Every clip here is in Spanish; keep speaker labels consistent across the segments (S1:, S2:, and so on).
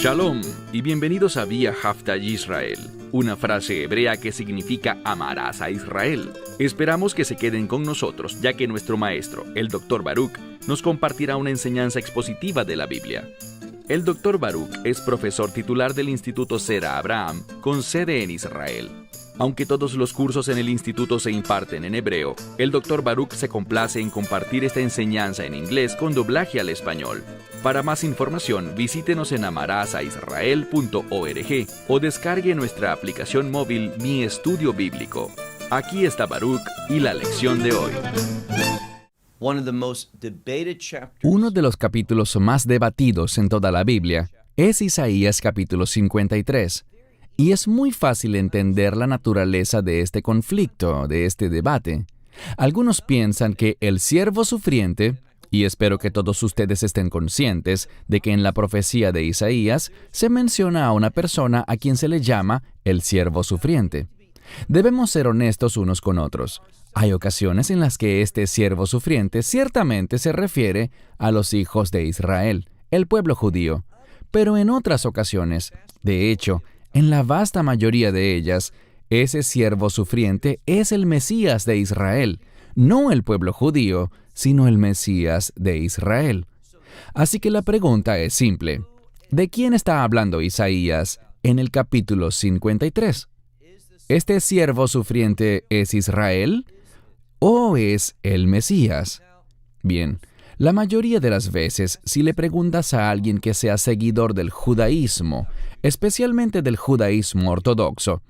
S1: Shalom y bienvenidos a Vía Hafta Yisrael, una frase hebrea que significa amarás a Israel. Esperamos que se queden con nosotros, ya que nuestro maestro, el Dr. Baruch, nos compartirá una enseñanza expositiva de la Biblia. El Dr. Baruch es profesor titular del Instituto Zera Abraham, con sede en Israel. Aunque todos los cursos en el instituto se imparten en hebreo, el Dr. Baruch se complace en compartir esta enseñanza en inglés con doblaje al español. Para más información, visítenos en amarasaisrael.org o descargue nuestra aplicación móvil Mi Estudio Bíblico. Aquí está Baruch y la lección de hoy.
S2: Uno de los capítulos más debatidos en toda la Biblia es Isaías capítulo 53. Y es muy fácil entender la naturaleza de este conflicto, de este debate. Algunos piensan que el siervo sufriente, y espero que todos ustedes estén conscientes de que en la profecía de Isaías se menciona a una persona a quien se le llama el siervo sufriente. Debemos ser honestos unos con otros. Hay ocasiones en las que este siervo sufriente ciertamente se refiere a los hijos de Israel, el pueblo judío. Pero en otras ocasiones, de hecho, en la vasta mayoría de ellas, ese siervo sufriente es el Mesías de Israel, no el pueblo judío, sino el Mesías de Israel. Así que la pregunta es simple. ¿De quién está hablando Isaías en el capítulo 53? ¿Este siervo sufriente es Israel o es el Mesías? Bien, la mayoría de las veces, si le preguntas a alguien que sea seguidor del judaísmo, especialmente del judaísmo ortodoxo,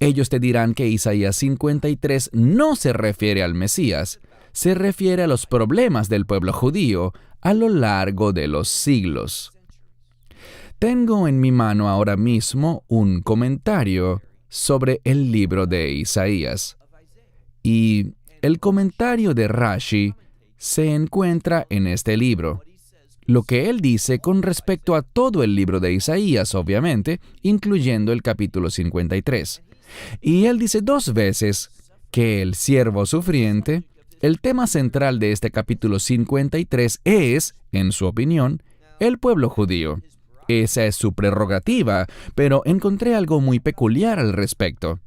S2: ellos te dirán que Isaías 53 no se refiere al Mesías, se refiere a los problemas del pueblo judío a lo largo de los siglos. Tengo en mi mano ahora mismo un comentario sobre el libro de Isaías. Y el comentario de Rashi se encuentra en este libro. Lo que él dice con respecto a todo el libro de Isaías, obviamente, incluyendo el capítulo 53. Y él dice 2 veces que el siervo sufriente, el tema central de este capítulo 53 es, en su opinión, el pueblo judío. Esa es su prerrogativa, pero encontré algo muy peculiar al respecto.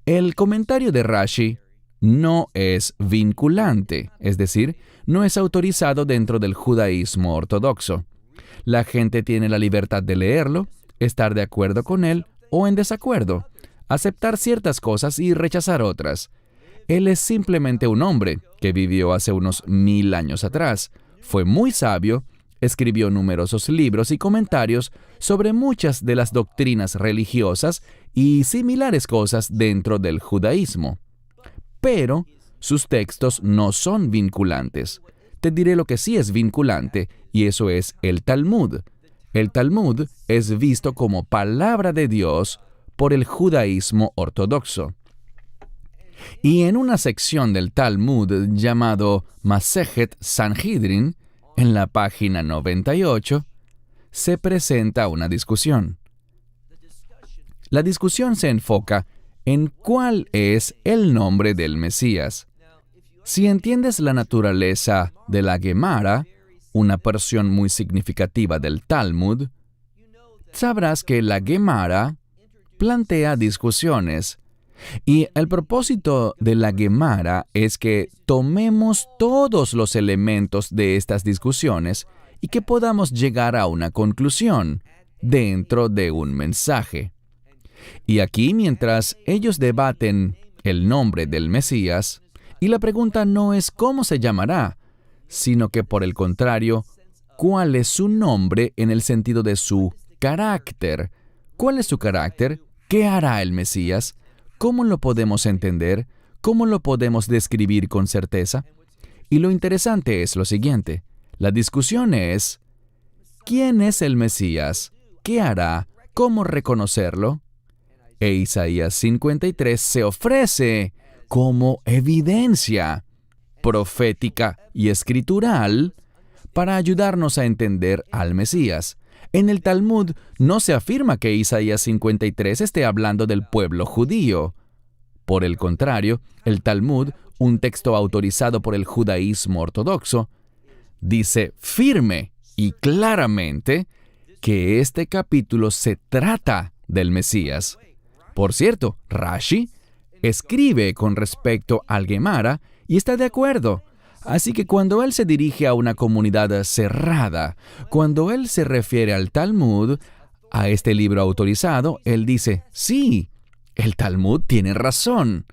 S2: El comentario de Rashi no es vinculante, es decir, no es autorizado dentro del judaísmo ortodoxo. La gente tiene la libertad de leerlo, estar de acuerdo con él o en desacuerdo, aceptar ciertas cosas y rechazar otras. Él es simplemente un hombre que vivió hace unos 1000 años atrás, fue muy sabio, escribió numerosos libros y comentarios sobre muchas de las doctrinas religiosas y similares cosas dentro del judaísmo. Pero sus textos no son vinculantes. Te diré lo que sí es vinculante, y eso es el Talmud. El Talmud es visto como palabra de Dios por el judaísmo ortodoxo. Y en una sección del Talmud llamado Masejet Sanhedrin, en la página 98, se presenta una discusión. La discusión se enfoca en cuál es el nombre del Mesías. Si entiendes la naturaleza de la Gemara, una porción muy significativa del Talmud, sabrás que la Gemara plantea discusiones, y el propósito de la Gemara es que tomemos todos los elementos de estas discusiones y que podamos llegar a una conclusión dentro de un mensaje. Y aquí, mientras ellos debaten el nombre del Mesías, y la pregunta no es cómo se llamará, sino que por el contrario, ¿cuál es su nombre en el sentido de su carácter? ¿Cuál es su carácter? ¿Qué hará el Mesías? ¿Cómo lo podemos entender? ¿Cómo lo podemos describir con certeza? Y lo interesante es lo siguiente. La discusión es, ¿quién es el Mesías? ¿Qué hará? ¿Cómo reconocerlo? E Isaías 53 se ofrece como evidencia profética y escritural para ayudarnos a entender al Mesías. En el Talmud no se afirma que Isaías 53 esté hablando del pueblo judío. Por el contrario, el Talmud, un texto autorizado por el judaísmo ortodoxo, dice firme y claramente que este capítulo se trata del Mesías. Por cierto, Rashi escribe con respecto al Gemara y está de acuerdo. Así que cuando él se dirige a una comunidad cerrada, cuando él se refiere al Talmud, a este libro autorizado, él dice, sí, el Talmud tiene razón.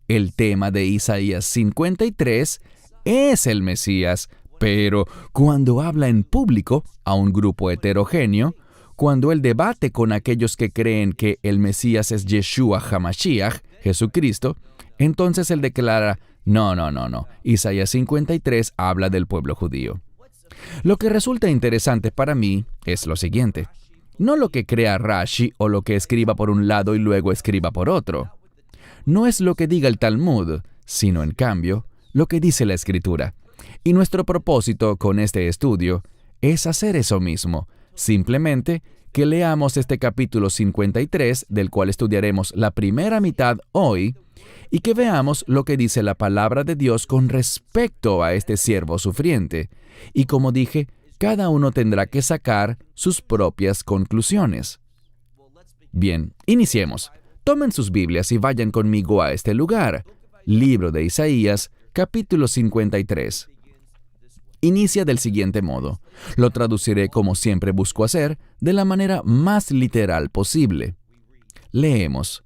S2: El tema de Isaías 53 es el Mesías, pero cuando habla en público a un grupo heterogéneo, cuando él debate con aquellos que creen que el Mesías es Yeshua HaMashiach, Jesucristo, entonces él declara, no, Isaías 53 habla del pueblo judío. Lo que resulta interesante para mí es lo siguiente. No lo que crea Rashi o lo que escriba por un lado y luego escriba por otro. No es lo que diga el Talmud, sino en cambio, lo que dice la Escritura. Y nuestro propósito con este estudio es hacer eso mismo, simplemente que leamos este capítulo 53, del cual estudiaremos la primera mitad hoy, y que veamos lo que dice la palabra de Dios con respecto a este siervo sufriente. Y como dije, cada uno tendrá que sacar sus propias conclusiones. Bien, iniciemos. Tomen sus Biblias y vayan conmigo a este lugar. Libro de Isaías, capítulo 53. Inicia del siguiente modo. Lo traduciré como siempre busco hacer, de la manera más literal posible. Leemos.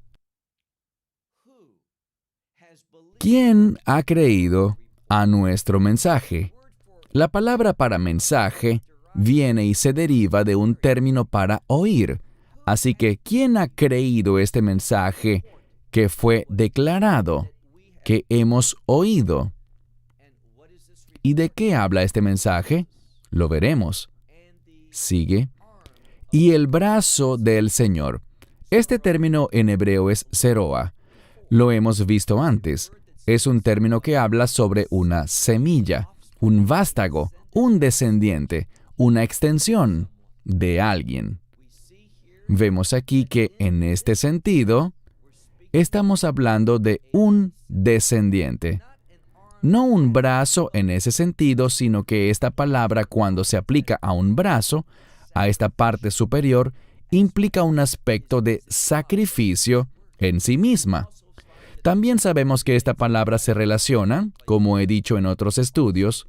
S2: ¿Quién ha creído a nuestro mensaje? La palabra para mensaje viene y se deriva de un término para oír. Así que, ¿quién ha creído este mensaje que fue declarado, que hemos oído? ¿Y de qué habla este mensaje? Lo veremos. Sigue. Y el brazo del Señor. Este término en hebreo es seroa. Lo hemos visto antes. Es un término que habla sobre una semilla, un vástago, un descendiente, una extensión de alguien. Vemos aquí que en este sentido, estamos hablando de un descendiente. No un brazo en ese sentido, sino que esta palabra, cuando se aplica a un brazo, a esta parte superior, implica un aspecto de sacrificio en sí misma. También sabemos que esta palabra se relaciona, como he dicho en otros estudios,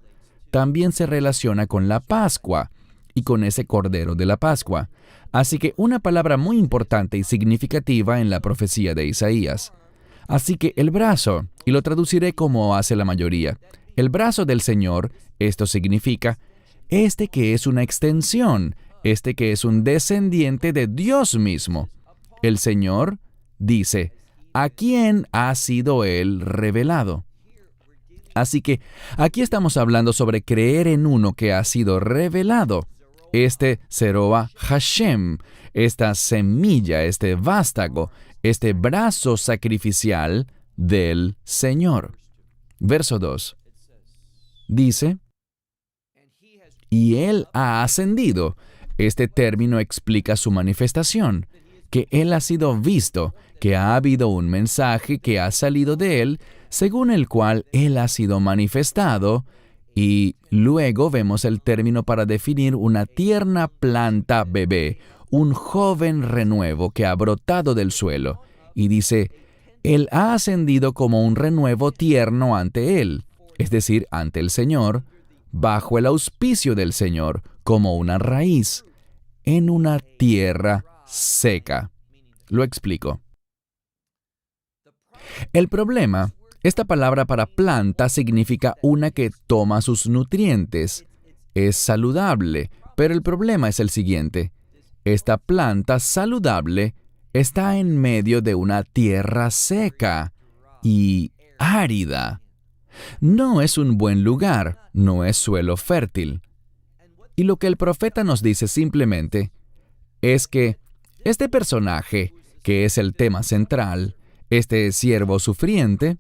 S2: también se relaciona con la Pascua y con ese Cordero de la Pascua. Así que una palabra muy importante y significativa en la profecía de Isaías. Así que el brazo, y lo traduciré como hace la mayoría, el brazo del Señor, esto significa, este que es una extensión, este que es un descendiente de Dios mismo. El Señor dice, ¿a quién ha sido Él revelado? Así que aquí estamos hablando sobre creer en uno que ha sido revelado. Este Seroa Hashem, esta semilla, este vástago, este brazo sacrificial del Señor. Verso 2. Dice, y Él ha ascendido. Este término explica su manifestación, que Él ha sido visto, que ha habido un mensaje que ha salido de Él, según el cual Él ha sido manifestado, y luego vemos el término para definir una tierna planta bebé, un joven renuevo que ha brotado del suelo, y dice, Él ha ascendido como un renuevo tierno ante Él, es decir, ante el Señor, bajo el auspicio del Señor, como una raíz, en una tierra seca. Lo explico. El problema, esta palabra para planta significa una que toma sus nutrientes. Es saludable, pero el problema es el siguiente. Esta planta saludable está en medio de una tierra seca y árida. No es un buen lugar, no es suelo fértil. Y lo que el profeta nos dice simplemente es que este personaje, que es el tema central, este siervo sufriente,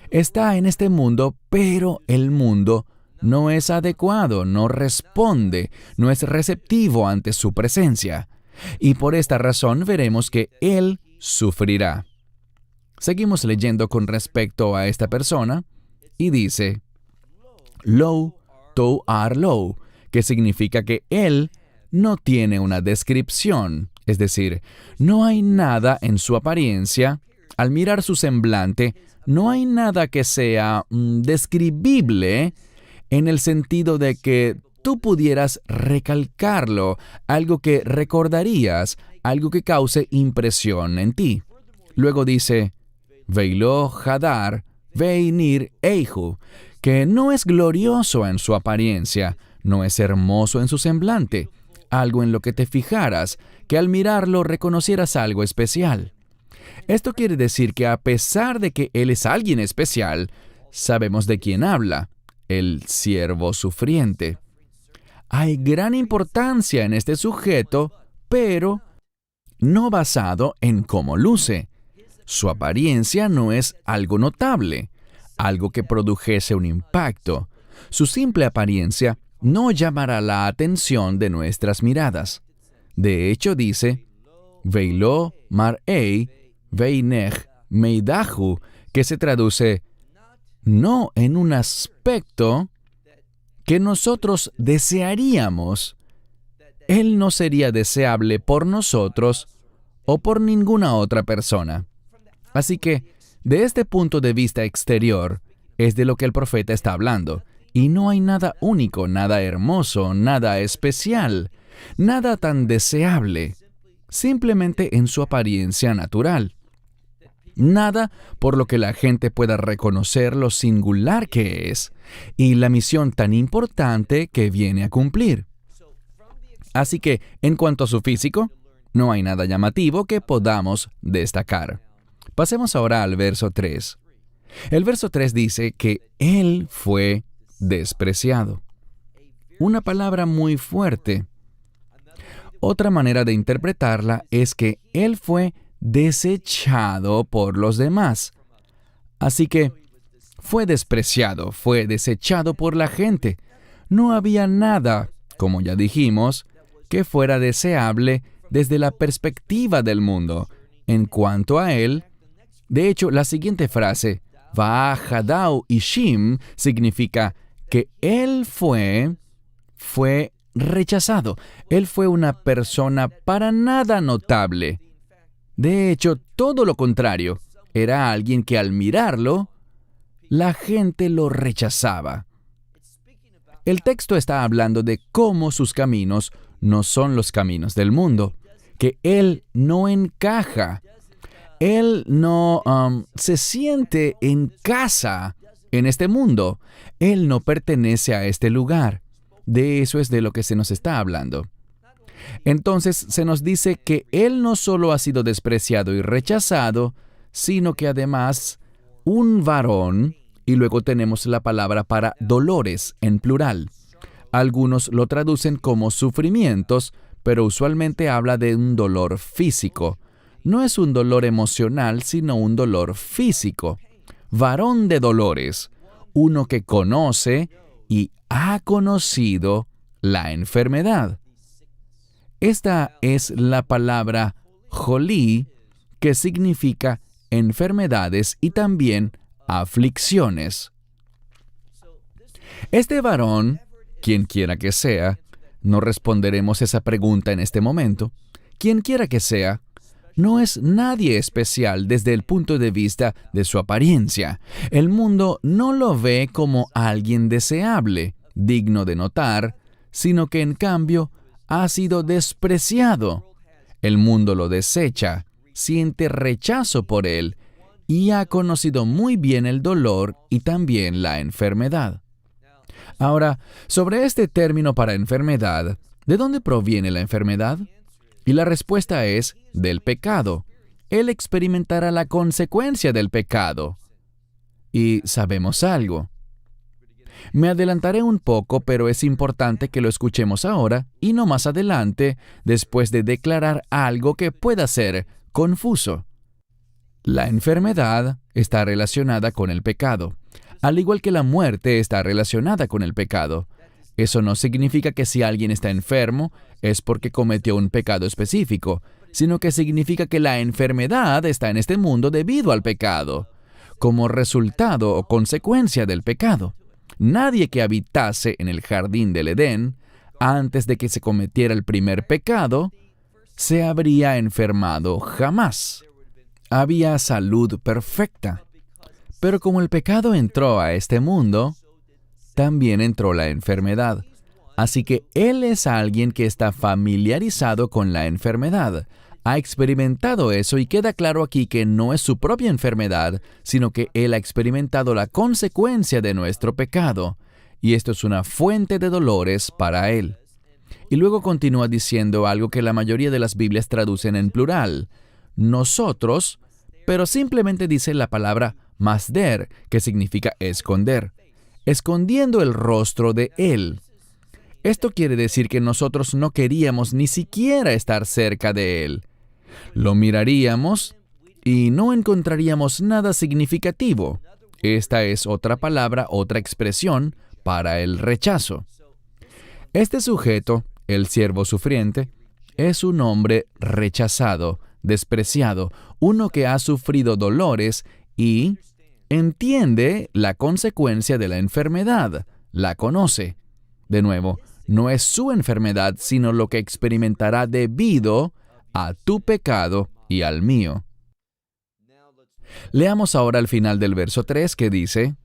S2: está en este mundo, pero el mundo no es adecuado, no responde, no es receptivo ante su presencia. Y por esta razón veremos que él sufrirá. Seguimos leyendo con respecto a esta persona y dice, Lo, tou ar lo, que significa que él no tiene una descripción, es decir, no hay nada en su apariencia. Al mirar su semblante, no hay nada que sea describible en el sentido de que tú pudieras recalcarlo, algo que recordarías, algo que cause impresión en ti. Luego dice, Veilo Hadar, Veinir Eihu, que no es glorioso en su apariencia, no es hermoso en su semblante, algo en lo que te fijaras, que al mirarlo reconocieras algo especial. Esto quiere decir que a pesar de que Él es alguien especial, sabemos de quién habla, el siervo sufriente. Hay gran importancia en este sujeto, pero no basado en cómo luce. Su apariencia no es algo notable, algo que produjese un impacto. Su simple apariencia no llamará la atención de nuestras miradas. De hecho, dice, Veilo Mar'ei Veinech Meidahu, que se traduce, no en un aspecto que nosotros desearíamos. Él no sería deseable por nosotros o por ninguna otra persona. Así que, de este punto de vista exterior, es de lo que el profeta está hablando. Y no hay nada único, nada hermoso, nada especial, nada tan deseable, simplemente en su apariencia natural. Nada por lo que la gente pueda reconocer lo singular que es y la misión tan importante que viene a cumplir. Así que, en cuanto a su físico, no hay nada llamativo que podamos destacar. Pasemos ahora al verso 3. El verso 3 dice que Él fue despreciado. Una palabra muy fuerte. Otra manera de interpretarla es que Él fue desechado por los demás. Así que fue despreciado, fue desechado por la gente. No había nada, como ya dijimos, que fuera deseable desde la perspectiva del mundo. En cuanto a Él, de hecho, la siguiente frase, Va'ahadau Ishim, significa que Él fue rechazado. Él fue una persona para nada notable. De hecho, todo lo contrario. Era alguien que al mirarlo, la gente lo rechazaba. El texto está hablando de cómo sus caminos no son los caminos del mundo, que Él no encaja. Él no se siente en casa en este mundo. Él no pertenece a este lugar. De eso es de lo que se nos está hablando. Entonces se nos dice que Él no solo ha sido despreciado y rechazado, sino que además un varón, y luego tenemos la palabra para dolores en plural. Algunos lo traducen como sufrimientos, pero usualmente habla de un dolor físico. No es un dolor emocional, sino un dolor físico. Varón de dolores, uno que conoce y ha conocido la enfermedad. Esta es la palabra jolí, que significa enfermedades y también aflicciones. Este varón, quien quiera que sea, no responderemos esa pregunta en este momento, quien quiera que sea, no es nadie especial desde el punto de vista de su apariencia. El mundo no lo ve como alguien deseable, digno de notar, sino que en cambio ha sido despreciado. El mundo lo desecha, siente rechazo por él y ha conocido muy bien el dolor y también la enfermedad. Ahora, sobre este término para enfermedad, ¿de dónde proviene la enfermedad? Y la respuesta es del pecado. Él experimentará la consecuencia del pecado. Y sabemos algo. Me adelantaré un poco, pero es importante que lo escuchemos ahora y no más adelante, después de declarar algo que pueda ser confuso. La enfermedad está relacionada con el pecado, al igual que la muerte está relacionada con el pecado. Eso no significa que si alguien está enfermo es porque cometió un pecado específico, sino que significa que la enfermedad está en este mundo debido al pecado, como resultado o consecuencia del pecado. Nadie que habitase en el jardín del Edén antes de que se cometiera el primer pecado, se habría enfermado jamás. Había salud perfecta. Pero como el pecado entró a este mundo, también entró la enfermedad. Así que Él es alguien que está familiarizado con la enfermedad. Ha experimentado eso y queda claro aquí que no es su propia enfermedad, sino que Él ha experimentado la consecuencia de nuestro pecado. Y esto es una fuente de dolores para Él. Y luego continúa diciendo algo que la mayoría de las Biblias traducen en plural. Nosotros, pero simplemente dice la palabra masder, que significa esconder. Escondiendo el rostro de Él. Esto quiere decir que nosotros no queríamos ni siquiera estar cerca de Él. Lo miraríamos y no encontraríamos nada significativo. Esta es otra palabra, otra expresión para el rechazo. Este sujeto, el siervo sufriente, es un hombre rechazado, despreciado, uno que ha sufrido dolores y entiende la consecuencia de la enfermedad, la conoce. De nuevo, no es su enfermedad, sino lo que experimentará debido a tu pecado y al mío. Leamos ahora al final del verso 3 que dice,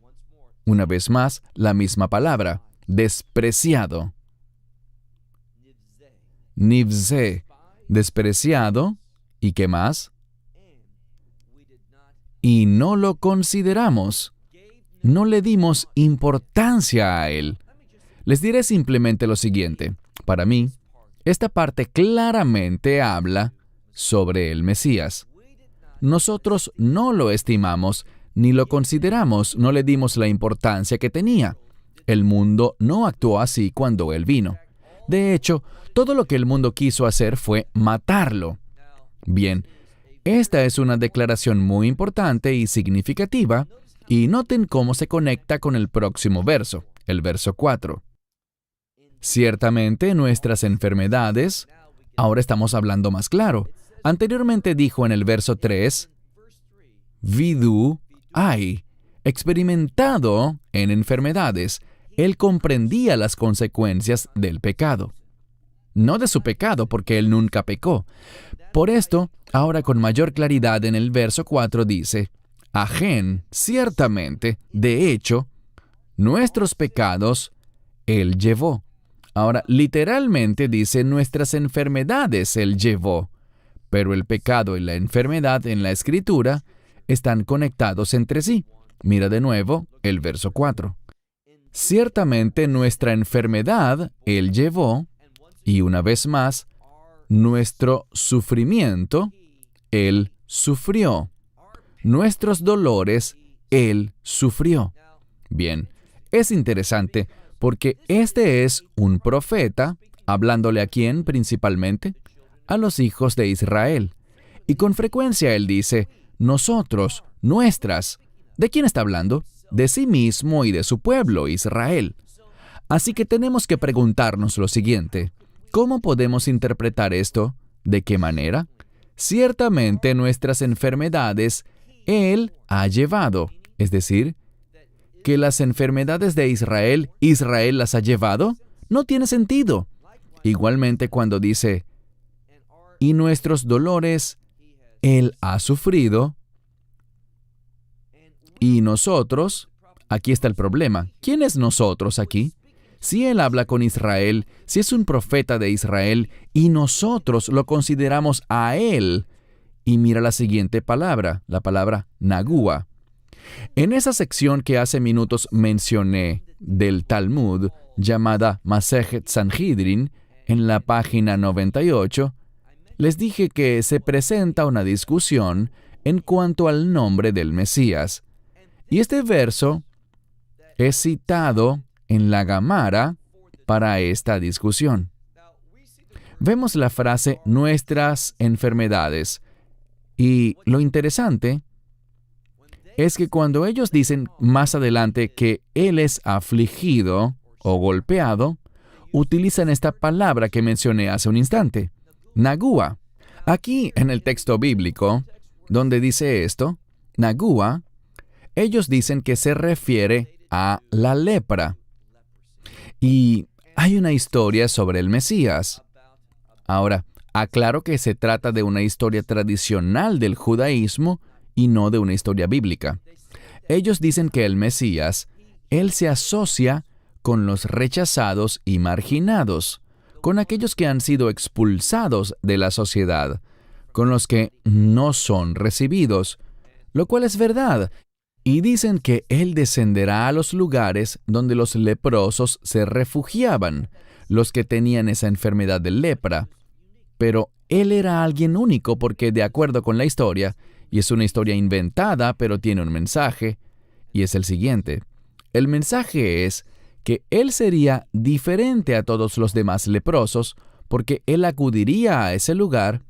S2: una vez más, la misma palabra, despreciado. Nivze, despreciado, ¿y qué más? Y no lo consideramos. No le dimos importancia a Él. Les diré simplemente lo siguiente. Para mí, esta parte claramente habla sobre el Mesías. Nosotros no lo estimamos, ni lo consideramos, no le dimos la importancia que tenía. El mundo no actuó así cuando Él vino. De hecho, todo lo que el mundo quiso hacer fue matarlo. Bien, esta es una declaración muy importante y significativa, y noten cómo se conecta con el próximo verso, el verso 4. Ciertamente nuestras enfermedades, ahora estamos hablando más claro. Anteriormente dijo en el verso 3, vidu hay, experimentado en enfermedades. Él comprendía las consecuencias del pecado. No de su pecado, porque Él nunca pecó. Por esto, ahora con mayor claridad en el verso 4 dice, Ajen, ciertamente, de hecho, nuestros pecados Él llevó. Ahora, literalmente dice, nuestras enfermedades Él llevó. Pero el pecado y la enfermedad en la Escritura están conectados entre sí. Mira de nuevo el verso 4. Ciertamente nuestra enfermedad Él llevó, y una vez más, nuestro sufrimiento Él sufrió. Nuestros dolores Él sufrió. Bien, es interesante porque este es un profeta, hablándole a quién principalmente, a los hijos de Israel. Y con frecuencia él dice, nosotros, nuestras. ¿De quién está hablando? De sí mismo y de su pueblo, Israel. Así que tenemos que preguntarnos lo siguiente, ¿cómo podemos interpretar esto? ¿De qué manera? Ciertamente nuestras enfermedades Él ha llevado, es decir, que las enfermedades de Israel, Israel las ha llevado, no tiene sentido. Igualmente cuando dice, y nuestros dolores Él ha sufrido, y nosotros, aquí está el problema. ¿Quién es nosotros aquí? Si Él habla con Israel, si es un profeta de Israel, y nosotros lo consideramos a Él, y mira la siguiente palabra, la palabra Nagua. En esa sección que hace minutos mencioné del Talmud, llamada Masejet Sanhedrin, en la página 98, les dije que se presenta una discusión en cuanto al nombre del Mesías. Y este verso es citado en la Gamara para esta discusión. Vemos la frase nuestras enfermedades. Y lo interesante es que cuando ellos dicen más adelante que Él es afligido o golpeado, utilizan esta palabra que mencioné hace un instante, Nagua. Aquí en el texto bíblico, donde dice esto, Nagua, ellos dicen que se refiere a la lepra. Y hay una historia sobre el Mesías. Ahora, aclaro que se trata de una historia tradicional del judaísmo y no de una historia bíblica. Ellos dicen que el Mesías, él se asocia con los rechazados y marginados, con aquellos que han sido expulsados de la sociedad, con los que no son recibidos, lo cual es verdad. Y dicen que Él descenderá a los lugares donde los leprosos se refugiaban, los que tenían esa enfermedad de lepra. Pero Él era alguien único porque, de acuerdo con la historia, y es una historia inventada, pero tiene un mensaje, y es el siguiente. El mensaje es que Él sería diferente a todos los demás leprosos porque Él acudiría a ese lugar.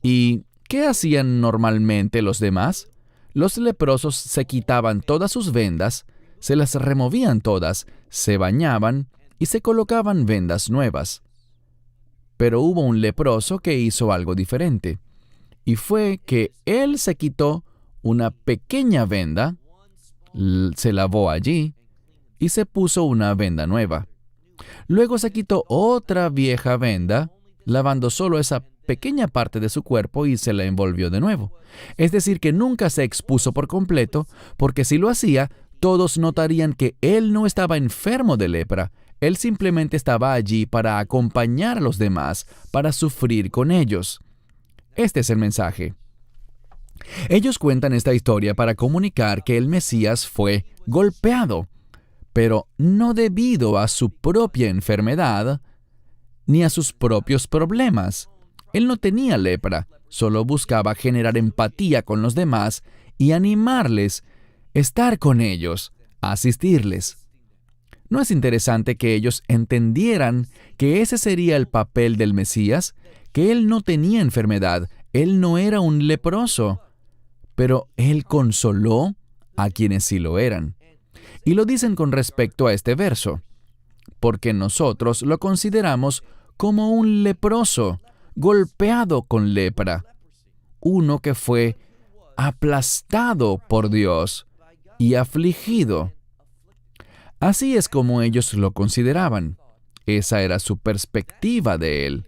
S2: ¿Y qué hacían normalmente los demás? Los leprosos se quitaban todas sus vendas, se las removían todas, se bañaban y se colocaban vendas nuevas. Pero hubo un leproso que hizo algo diferente, y fue que él se quitó una pequeña venda, se lavó allí y se puso una venda nueva. Luego se quitó otra vieja venda, lavando solo esa pequeña parte de su cuerpo y se la envolvió de nuevo. Es decir, que nunca se expuso por completo, porque si lo hacía, todos notarían que él no estaba enfermo de lepra. Él simplemente estaba allí para acompañar a los demás, para sufrir con ellos. Este es el mensaje. Ellos cuentan esta historia para comunicar que el Mesías fue golpeado, pero no debido a su propia enfermedad ni a sus propios problemas. Él no tenía lepra, solo buscaba generar empatía con los demás y animarles, estar con ellos, asistirles. ¿No es interesante que ellos entendieran que ese sería el papel del Mesías? Que él no tenía enfermedad, él no era un leproso, pero él consoló a quienes sí lo eran. Y lo dicen con respecto a este verso, porque nosotros lo consideramos como un leproso, golpeado con lepra, uno que fue aplastado por Dios y afligido. Así es como ellos lo consideraban. Esa era su perspectiva de él,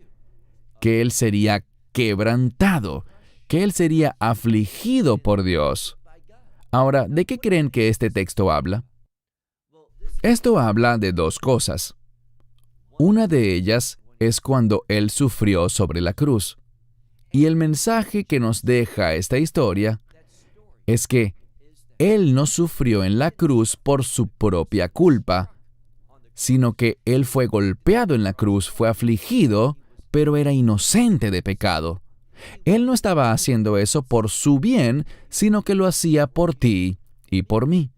S2: que él sería quebrantado, que él sería afligido por Dios. Ahora, ¿de qué creen que este texto habla? Esto habla de dos cosas. Una de ellas es cuando Él sufrió sobre la cruz. Y el mensaje que nos deja esta historia es que Él no sufrió en la cruz por su propia culpa, sino que Él fue golpeado en la cruz, fue afligido, pero era inocente de pecado. Él no estaba haciendo eso por su bien, sino que lo hacía por ti y por mí.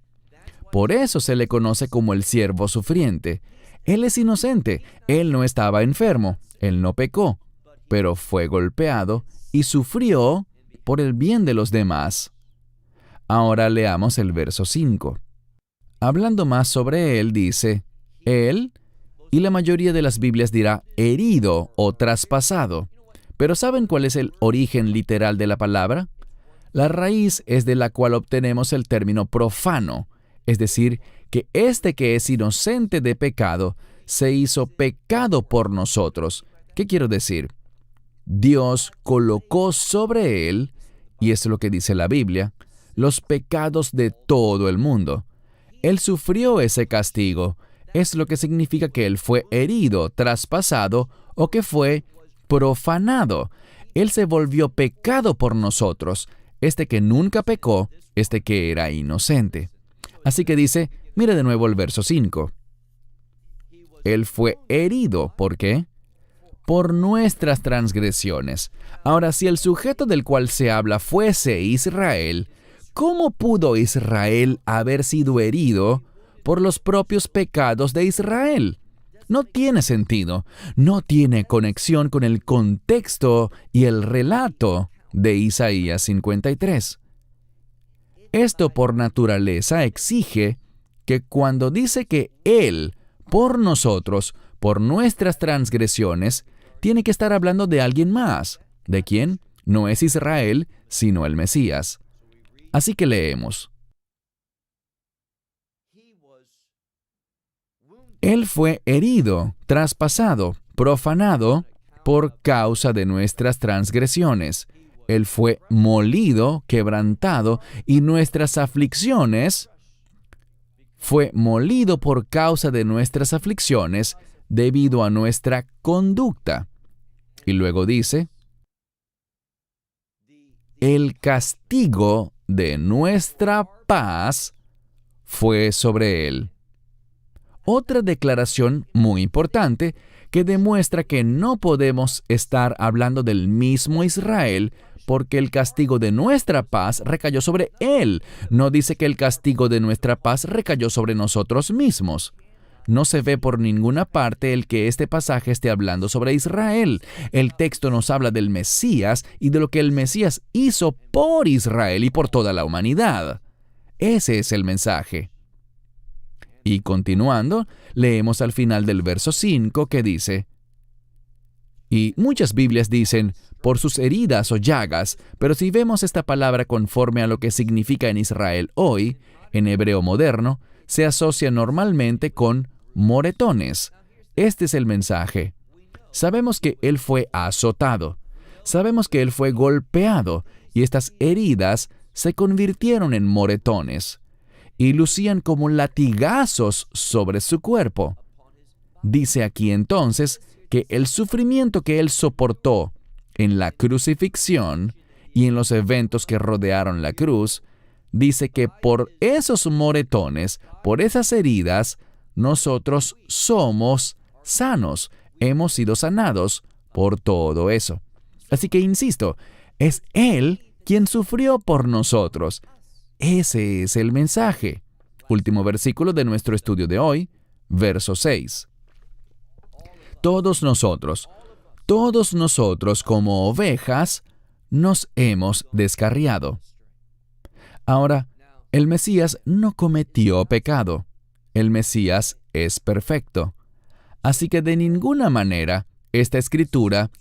S2: Por eso se le conoce como el siervo sufriente. Él es inocente, él no estaba enfermo, él no pecó, pero fue golpeado y sufrió por el bien de los demás. Ahora leamos el verso 5. Hablando más sobre él, dice, él, y la mayoría de las Biblias dirá herido o traspasado. Pero ¿saben cuál es el origen literal de la palabra? La raíz es de la cual obtenemos el término profano, es decir, que este que es inocente de pecado se hizo pecado por nosotros. ¿Qué quiero decir? Dios colocó sobre él, y es lo que dice la Biblia, los pecados de todo el mundo. Él sufrió ese castigo. Es lo que significa que él fue herido, traspasado o que fue profanado. Él se volvió pecado por nosotros, este que nunca pecó, este que era inocente. Así que dice, mire de nuevo el verso 5. Él fue herido, ¿por qué? Por nuestras transgresiones. Ahora, si el sujeto del cual se habla fuese Israel, ¿cómo pudo Israel haber sido herido por los propios pecados de Israel? No tiene sentido, no tiene conexión con el contexto y el relato de Isaías 53. Esto por naturaleza exige que cuando dice que Él, por nosotros, por nuestras transgresiones, tiene que estar hablando de alguien más. ¿De quién? No es Israel, sino el Mesías. Así que leemos. Él fue herido, traspasado, profanado por causa de nuestras transgresiones. Él fue molido, quebrantado, y nuestras aflicciones. Fue molido por causa de nuestras aflicciones debido a nuestra conducta. Y luego dice, el castigo de nuestra paz fue sobre él. Otra declaración muy importante que demuestra que no podemos estar hablando del mismo Israel porque el castigo de nuestra paz recayó sobre él. No dice que el castigo de nuestra paz recayó sobre nosotros mismos. No se ve por ninguna parte el que este pasaje esté hablando sobre Israel. El texto nos habla del Mesías y de lo que el Mesías hizo por Israel y por toda la humanidad. Ese es el mensaje. Y continuando, leemos al final del verso 5 que dice, y muchas Biblias dicen, por sus heridas o llagas, pero si vemos esta palabra conforme a lo que significa en Israel hoy, en hebreo moderno, se asocia normalmente con moretones. Este es el mensaje. Sabemos que Él fue azotado, sabemos que Él fue golpeado, y estas heridas se convirtieron en moretones, y lucían como latigazos sobre su cuerpo. Dice aquí entonces que el sufrimiento que Él soportó en la crucifixión y en los eventos que rodearon la cruz, dice que por esos moretones, por esas heridas, nosotros somos sanos, hemos sido sanados por todo eso. Así que insisto, es Él quien sufrió por nosotros. Ese es el mensaje. Último versículo de nuestro estudio de hoy, verso 6. Todos nosotros como ovejas, nos hemos descarriado. Ahora, el Mesías no cometió pecado. El Mesías es perfecto. Así que de ninguna manera, esta escritura,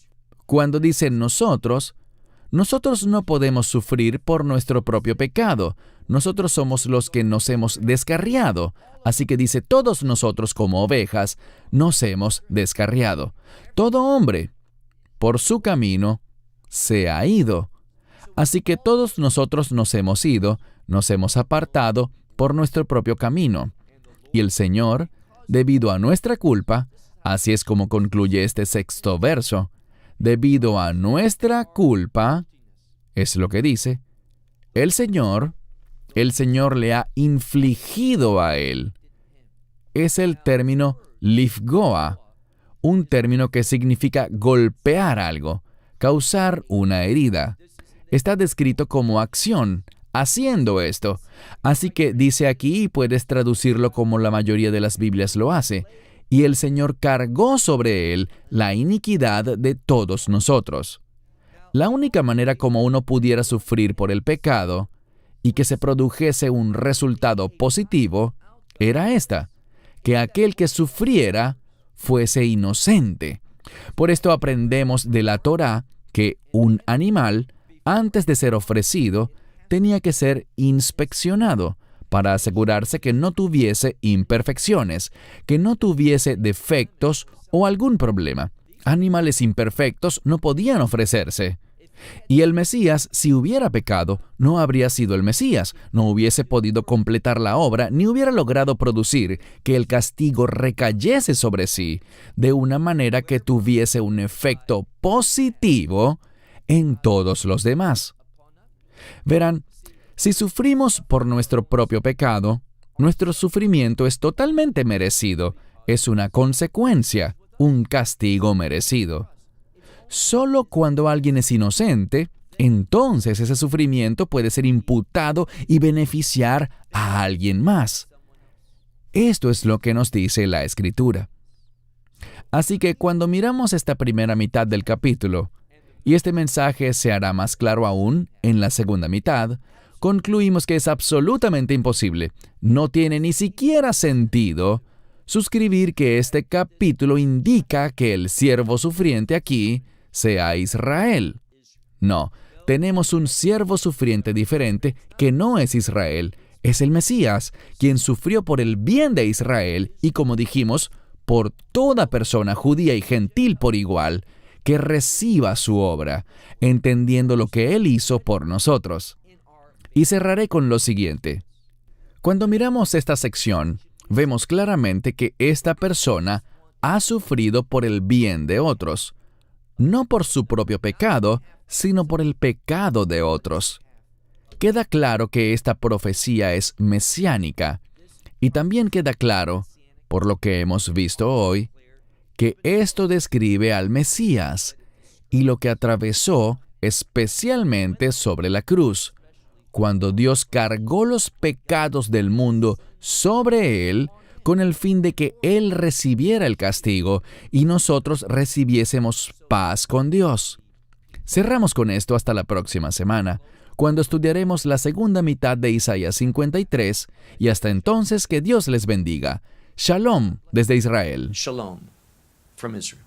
S2: cuando dice nosotros no podemos sufrir por nuestro propio pecado. Nosotros somos los que nos hemos descarriado. Así que dice, todos nosotros como ovejas nos hemos descarriado. Todo hombre, por su camino, se ha ido. Así que todos nosotros nos hemos ido, nos hemos apartado por nuestro propio camino. Y el Señor, debido a nuestra culpa, así es como concluye este sexto verso, debido a nuestra culpa, es lo que dice, el Señor le ha infligido a él. Es el término lifgoa, un término que significa golpear algo, causar una herida. Está descrito como acción, haciendo esto. Así que dice aquí, y puedes traducirlo como la mayoría de las Biblias lo hace, y el Señor cargó sobre él la iniquidad de todos nosotros. La única manera como uno pudiera sufrir por el pecado y que se produjese un resultado positivo era esta, que aquel que sufriera fuese inocente. Por esto aprendemos de la Torá que un animal, antes de ser ofrecido, tenía que ser inspeccionado para asegurarse que no tuviese imperfecciones, que no tuviese defectos o algún problema. Animales imperfectos no podían ofrecerse. Y el Mesías, si hubiera pecado, no habría sido el Mesías, no hubiese podido completar la obra, ni hubiera logrado producir que el castigo recayese sobre sí de una manera que tuviese un efecto positivo en todos los demás. Verán, si sufrimos por nuestro propio pecado, nuestro sufrimiento es totalmente merecido, es una consecuencia, un castigo merecido. Solo cuando alguien es inocente, entonces ese sufrimiento puede ser imputado y beneficiar a alguien más. Esto es lo que nos dice la Escritura. Así que cuando miramos esta primera mitad del capítulo, y este mensaje se hará más claro aún en la segunda mitad, concluimos que es absolutamente imposible, no tiene ni siquiera sentido, suscribir que este capítulo indica que el siervo sufriente aquí sea Israel. No, tenemos un siervo sufriente diferente que no es Israel. Es el Mesías, quien sufrió por el bien de Israel y, como dijimos, por toda persona judía y gentil por igual, que reciba su obra, entendiendo lo que Él hizo por nosotros. Y cerraré con lo siguiente. Cuando miramos esta sección, vemos claramente que esta persona ha sufrido por el bien de otros, no por su propio pecado, sino por el pecado de otros. Queda claro que esta profecía es mesiánica, y también queda claro, por lo que hemos visto hoy, que esto describe al Mesías y lo que atravesó especialmente sobre la cruz, cuando Dios cargó los pecados del mundo sobre Él con el fin de que Él recibiera el castigo y nosotros recibiésemos paz con Dios. Cerramos con esto hasta la próxima semana, cuando estudiaremos la segunda mitad de Isaías 53, y hasta entonces que Dios les bendiga. Shalom desde Israel.
S3: Shalom from Israel.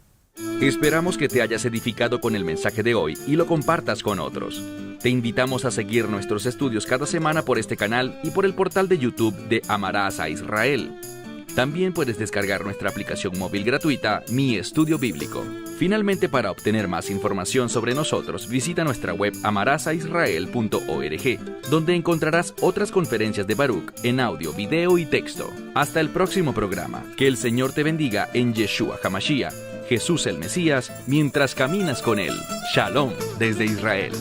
S1: Esperamos que te hayas edificado con el mensaje de hoy y lo compartas con otros. Te invitamos a seguir nuestros estudios cada semana por este canal y por el portal de YouTube de Amarás a Israel. También puedes descargar nuestra aplicación móvil gratuita, Mi Estudio Bíblico. Finalmente, para obtener más información sobre nosotros, visita nuestra web amarasaisrael.org, donde encontrarás otras conferencias de Baruch en audio, video y texto. Hasta el próximo programa. Que el Señor te bendiga en Yeshua HaMashiach, Jesús el Mesías, mientras caminas con Él. Shalom desde Israel.